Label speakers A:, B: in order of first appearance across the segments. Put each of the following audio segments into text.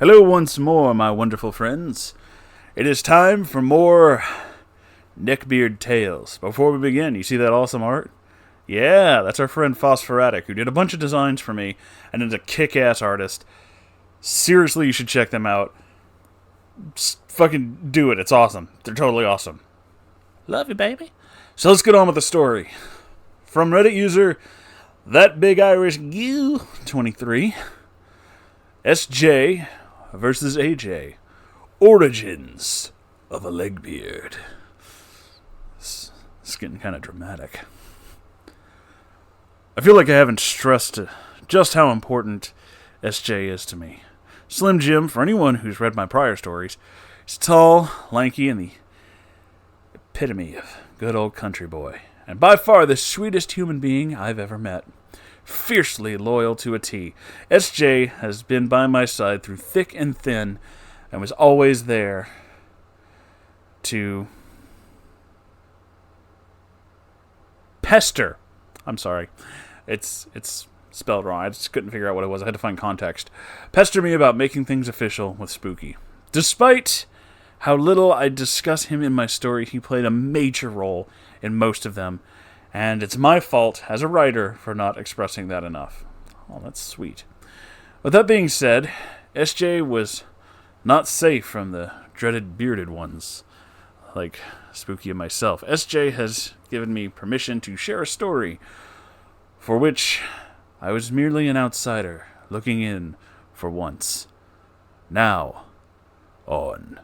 A: Hello once more, my wonderful friends. It is time for more Neckbeard tales. Before we begin, you see that awesome art? Yeah, that's our friend Phosphoratic, who did a bunch of designs for me, and is a kick-ass artist. Seriously, you should check them out. Just fucking do it, it's awesome. They're totally awesome. Love you, baby. So let's get on with the story. From Reddit user, That Big Irish Goo 23, SJ versus AJ. Origins of a Legbeard. It's getting kind of dramatic. I feel like I haven't stressed just how important SJ is to me. Slim Jim, for anyone who's read my prior stories, is tall, lanky, and the epitome of good old country boy. And by far the sweetest human being I've ever met. Fiercely loyal to a T. SJ has been by my side through thick and thin, and was always there to pester. I'm sorry. It's spelled wrong. I just couldn't figure out what it was. I had to find context. Pester me about making things official with Spooky. Despite how little I discuss him in my story, he played a major role in most of them, and it's my fault as a writer for not expressing that enough. Oh, that's sweet. With that being said, SJ was not safe from the dreaded bearded ones, like Spooky and myself. SJ has given me permission to share a story for which I was merely an outsider, looking in for once. Now, on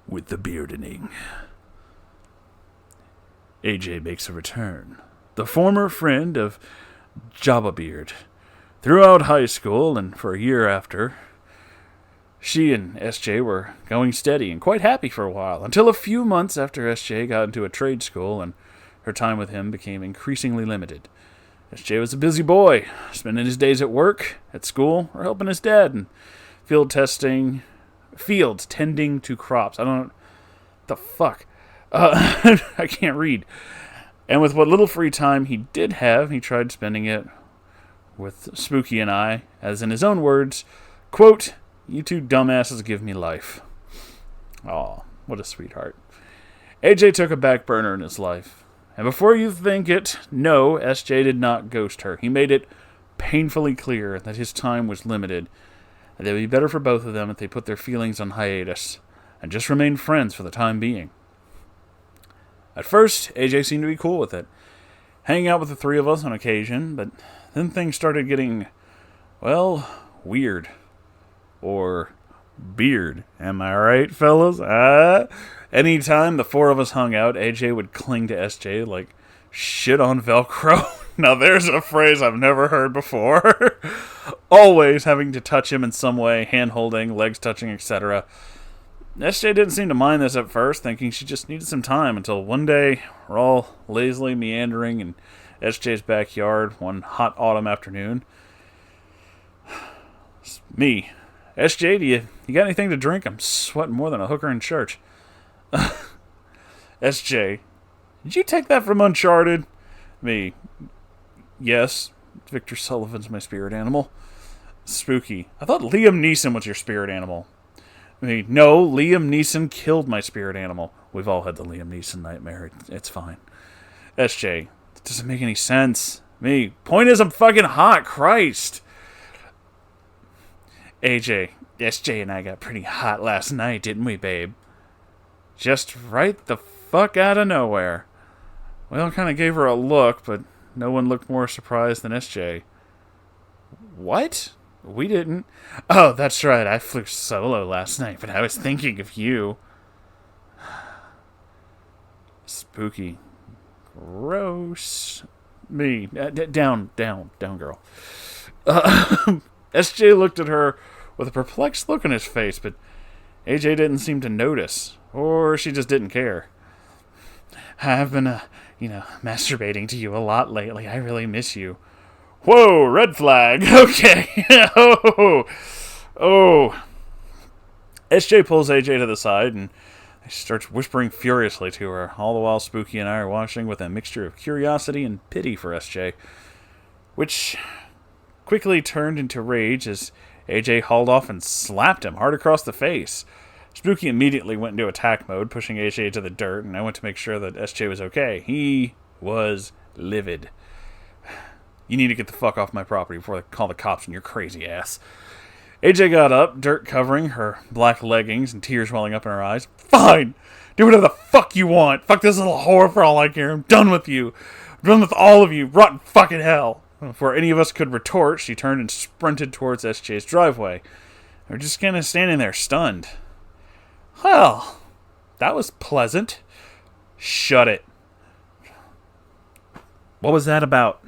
A: with the beardening. AJ makes a return. The former friend of Jabbabeard. Throughout high school and for a year after, she and SJ were going steady and quite happy for a while, until a few months after SJ got into a trade school and her time with him became increasingly limited. SJ was a busy boy, spending his days at work, at school, or helping his dad in field tending to crops. I don't know. The fuck? I can't read. And with what little free time he did have, he tried spending it with Spooky and I, as in his own words, quote, "You two dumbasses give me life." Aw, what a sweetheart. AJ took a back burner in his life. And before you think it, no, SJ did not ghost her. He made it painfully clear that his time was limited, and it would be better for both of them if they put their feelings on hiatus and just remained friends for the time being. At first, AJ seemed to be cool with it, hanging out with the three of us on occasion, but then things started getting, well, weird. Or beard. Am I right, fellas? Anytime the four of us hung out, AJ would cling to SJ like shit on Velcro. Now there's a phrase I've never heard before. Always having to touch him in some way, hand-holding, legs touching, etc. SJ didn't seem to mind this at first, thinking she just needed some time, until one day we're all lazily meandering in SJ's backyard one hot autumn afternoon. Me. SJ, do you got anything to drink? I'm sweating more than a hooker in church. SJ, did you take that from Uncharted? Me. Yes. Victor Sullivan's my spirit animal. Spooky. I thought Liam Neeson was your spirit animal. Me. No, Liam Neeson killed my spirit animal. We've all had the Liam Neeson nightmare. It's fine. SJ, that doesn't make any sense. Me. Point is, I'm fucking hot. Christ. AJ, SJ and I got pretty hot last night, didn't we, babe? Just right the fuck out of nowhere. Well, kind of gave her a look, but no one looked more surprised than SJ. What? We didn't. Oh, that's right, I flew solo last night, but I was thinking of you. Spooky. Gross. Me. Down, girl. SJ looked at her with a perplexed look on his face, but AJ didn't seem to notice, or she just didn't care. I've been, masturbating to you a lot lately. I really miss you. Whoa, red flag. Okay. Oh. SJ pulls AJ to the side and starts whispering furiously to her, all the while Spooky and I are watching with a mixture of curiosity and pity for SJ, which quickly turned into rage as AJ hauled off and slapped him hard across the face. Spooky immediately went into attack mode, pushing AJ to the dirt, and I went to make sure that SJ was okay. He was livid. You need to get the fuck off my property before they call the cops on your crazy ass. AJ got up, dirt covering her black leggings and tears welling up in her eyes. Fine! Do whatever the fuck you want! Fuck this little whore for all I care. I'm done with you! I'm done with all of you! Rotten fucking hell! Before any of us could retort, she turned and sprinted towards SJ's driveway. We were just kind of standing there, stunned. Well, that was pleasant. Shut it. What was that about?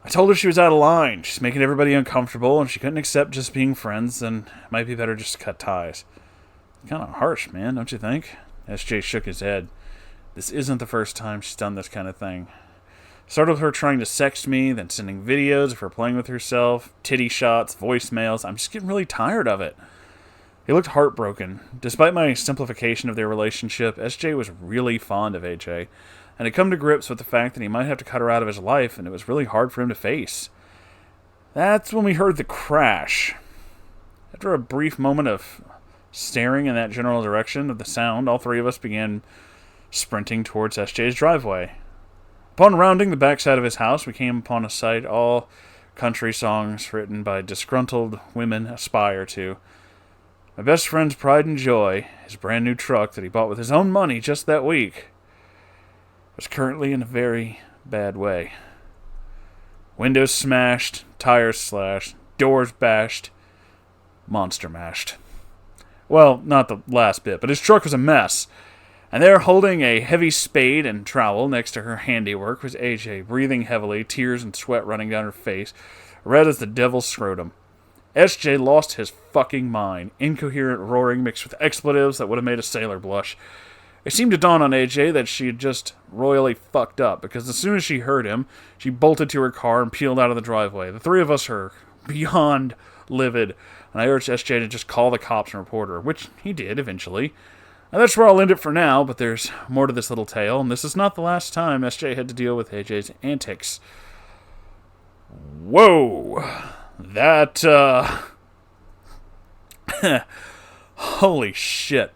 A: I told her she was out of line. She's making everybody uncomfortable, and she couldn't accept just being friends, and it might be better just to cut ties. Kind of harsh, man, don't you think? SJ shook his head. This isn't the first time she's done this kind of thing. Started with her trying to sext me, then sending videos of her playing with herself, titty shots, voicemails. I'm just getting really tired of it. He looked heartbroken. Despite my simplification of their relationship, SJ was really fond of AJ, and had come to grips with the fact that he might have to cut her out of his life, and it was really hard for him to face. That's when we heard the crash. After a brief moment of staring in that general direction of the sound, all three of us began sprinting towards SJ's driveway. Upon rounding the backside of his house, we came upon a sight all country songs written by disgruntled women aspire to. My best friend's pride and joy, his brand new truck that he bought with his own money just that week, was currently in a very bad way. Windows smashed, tires slashed, doors bashed, monster mashed. Well, not the last bit, but his truck was a mess. And there, holding a heavy spade and trowel next to her handiwork, was AJ, breathing heavily, tears and sweat running down her face, red as the devil's scrotum. SJ lost his fucking mind, incoherent roaring mixed with expletives that would have made a sailor blush. It seemed to dawn on AJ that she had just royally fucked up, because as soon as she heard him, she bolted to her car and peeled out of the driveway. The three of us are beyond livid, and I urged SJ to just call the cops and report her, which he did eventually. And that's where I'll end it for now, but there's more to this little tale, and this is not the last time SJ had to deal with AJ's antics. Whoa! That, holy shit.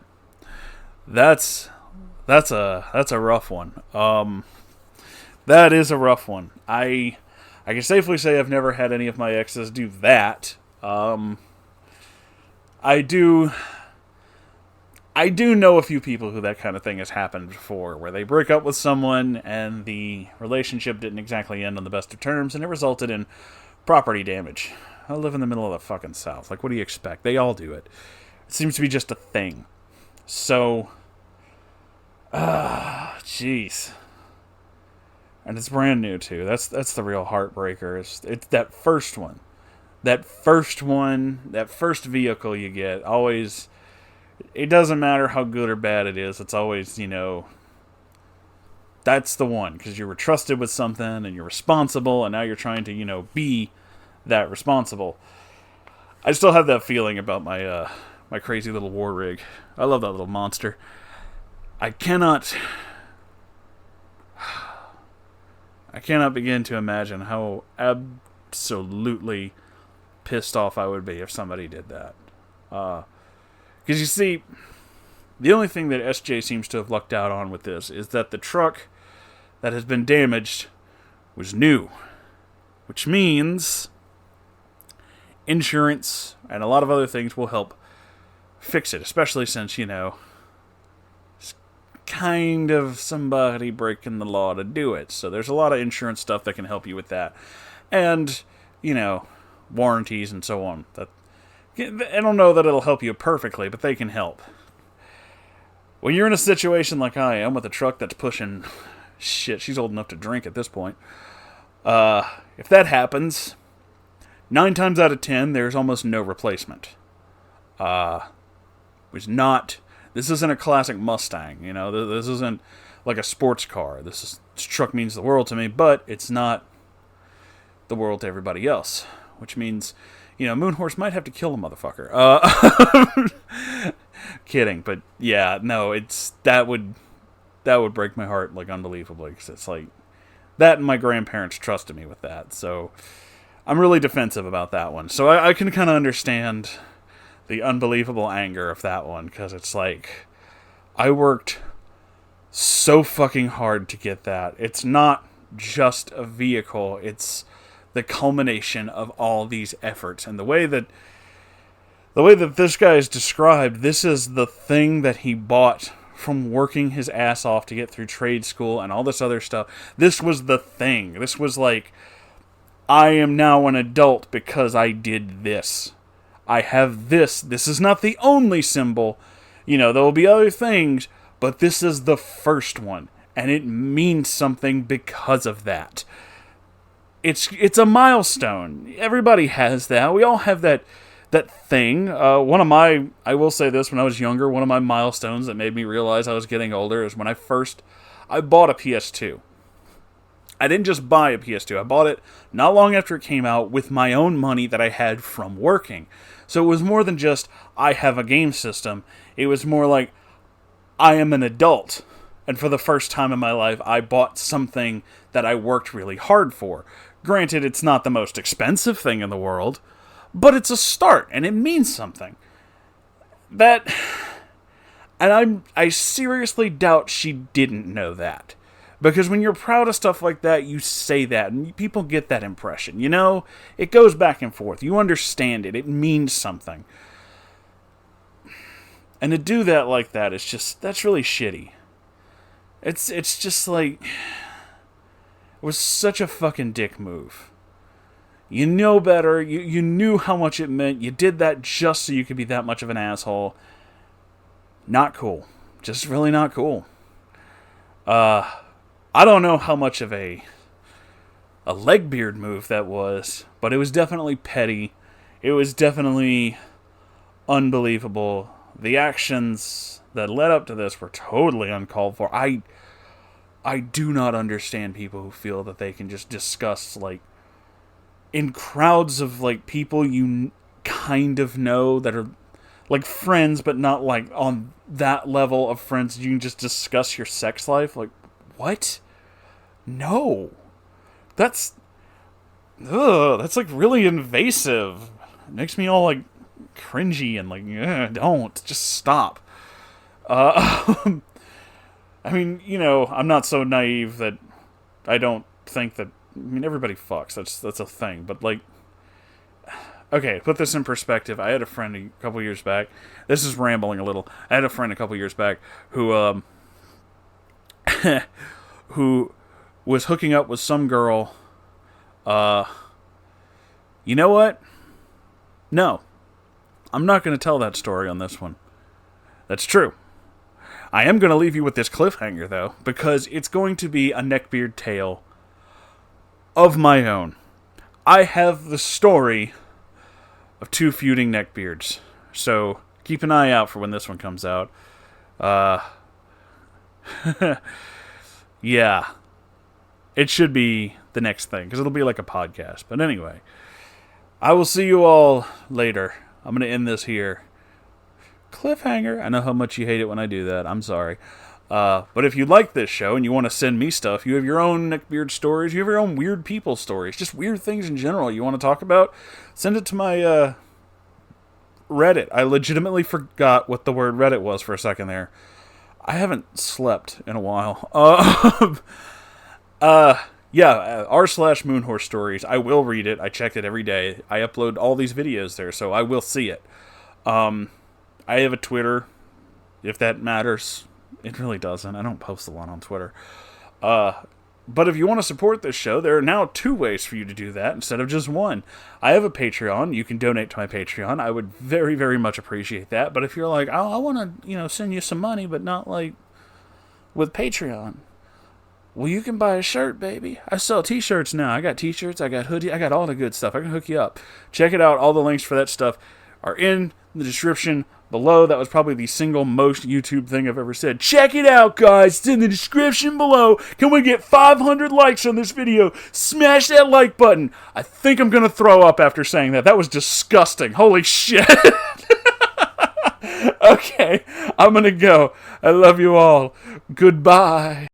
A: That's a rough one. That is a rough one. I can safely say I've never had any of my exes do that. I do know a few people who that kind of thing has happened before, where they break up with someone and the relationship didn't exactly end on the best of terms, and it resulted in property damage. I live in the middle of the fucking South. Like, what do you expect? They all do it. It seems to be just a thing. So, jeez. And it's brand new, too. That's the real heartbreaker. It's that first one. That first vehicle you get, always, it doesn't matter how good or bad it is, it's always, that's the one, because you were trusted with something, and you're responsible, and now you're trying to, be that responsible. I still have that feeling about my my crazy little war rig. I love that little monster. I cannot begin to imagine how absolutely pissed off I would be if somebody did that. Because you see, the only thing that SJ seems to have lucked out on with this is that the truck that has been damaged was new. Which means insurance and a lot of other things will help fix it. Especially since, it's kind of somebody breaking the law to do it. So there's a lot of insurance stuff that can help you with that. And, warranties and so on. I don't know that it'll help you perfectly, but they can help. When you're in a situation like I am with a truck that's pushing... Shit, she's old enough to drink at this point. If that happens, 9 times out of 10, there's almost no replacement. This isn't a classic Mustang, this isn't like a sports car. This truck means the world to me, but it's not the world to everybody else. Which means, Moonhorse might have to kill a motherfucker. Kidding, but yeah, no, that would break my heart, like, unbelievably, because it's like, that and my grandparents trusted me with that, so I'm really defensive about that one. So I can kind of understand the unbelievable anger of that one, because it's like, I worked so fucking hard to get that. It's not just a vehicle, it's the culmination of all these efforts. And the way that this guy is described, this is the thing that he bought from working his ass off to get through trade school and all this other stuff. This was the thing. This was like, I am now an adult because I did this. I have this. This is not the only symbol. You know, there will be other things, but this is the first one. And it means something because of that. It's a milestone. Everybody has that. We all have that thing. I will say this, when I was younger, one of my milestones that made me realize I was getting older is when I bought a PS2. I didn't just buy a PS2. I bought it not long after it came out with my own money that I had from working. So it was more than just, I have a game system. It was more like, I am an adult. And for the first time in my life, I bought something that I worked really hard for. Granted, it's not the most expensive thing in the world, but it's a start, and it means something. And I seriously doubt she didn't know that. Because when you're proud of stuff like that, you say that, and people get that impression. You know, it goes back and forth. You understand it. It means something. And to do that like that, that's really shitty. It's just like, it was such a fucking dick move. You know better. You knew how much it meant. You did that just so you could be that much of an asshole. Not cool. Just really not cool. I don't know how much of a Legbeard move that was, but it was definitely petty. It was definitely unbelievable. The actions that led up to this were totally uncalled for. I do not understand people who feel that they can just discuss, like, in crowds of, like, people you kind of know that are, like, friends, but not, like, on that level of friends, you can just discuss your sex life. Like, what? No. That's like really invasive. It makes me all like cringy and like, don't. Just stop. I mean, you know, I'm not so naive that I don't think that, I mean, everybody fucks. That's a thing. But like, okay, put this in perspective. I had a friend a couple years back. This is rambling a little. I had a friend a couple years back who who was hooking up with some girl. You know what? No. I'm not going to tell that story on this one. That's true. I am going to leave you with this cliffhanger, though, because it's going to be a Neckbeard tale of my own. I have the story of two feuding Neckbeards, so keep an eye out for when this one comes out. Yeah. It should be the next thing, because it'll be like a podcast. But anyway, I will see you all later. I'm going to end this here. Cliffhanger. I know how much you hate it when I do that. I'm sorry. But if you like this show and you want to send me stuff, you have your own Neckbeard stories, you have your own weird people stories, just weird things in general you want to talk about, send it to my Reddit. I legitimately forgot what the word Reddit was for a second there. I haven't slept in a while. Yeah, r/Moonhorse stories. I will read it. I check it every day. I upload all these videos there, so I will see it. I have a Twitter, if that matters. It really doesn't. I don't post a lot on Twitter. But if you want to support this show, there are now 2 ways for you to do that instead of just one. I have a Patreon. You can donate to my Patreon. I would very, very much appreciate that. But if you're like, oh, I want to, send you some money, but not like with Patreon. Well, you can buy a shirt, baby. I sell t-shirts now. I got t-shirts. I got hoodies. I got all the good stuff. I can hook you up. Check it out. All the links for that stuff are in the description below. That was probably the single most YouTube thing I've ever said. Check it out, guys. It's in the description below. Can we get 500 likes on this video? Smash that like button. I think I'm going to throw up after saying that. That was disgusting. Holy shit. Okay, I'm going to go. I love you all. Goodbye.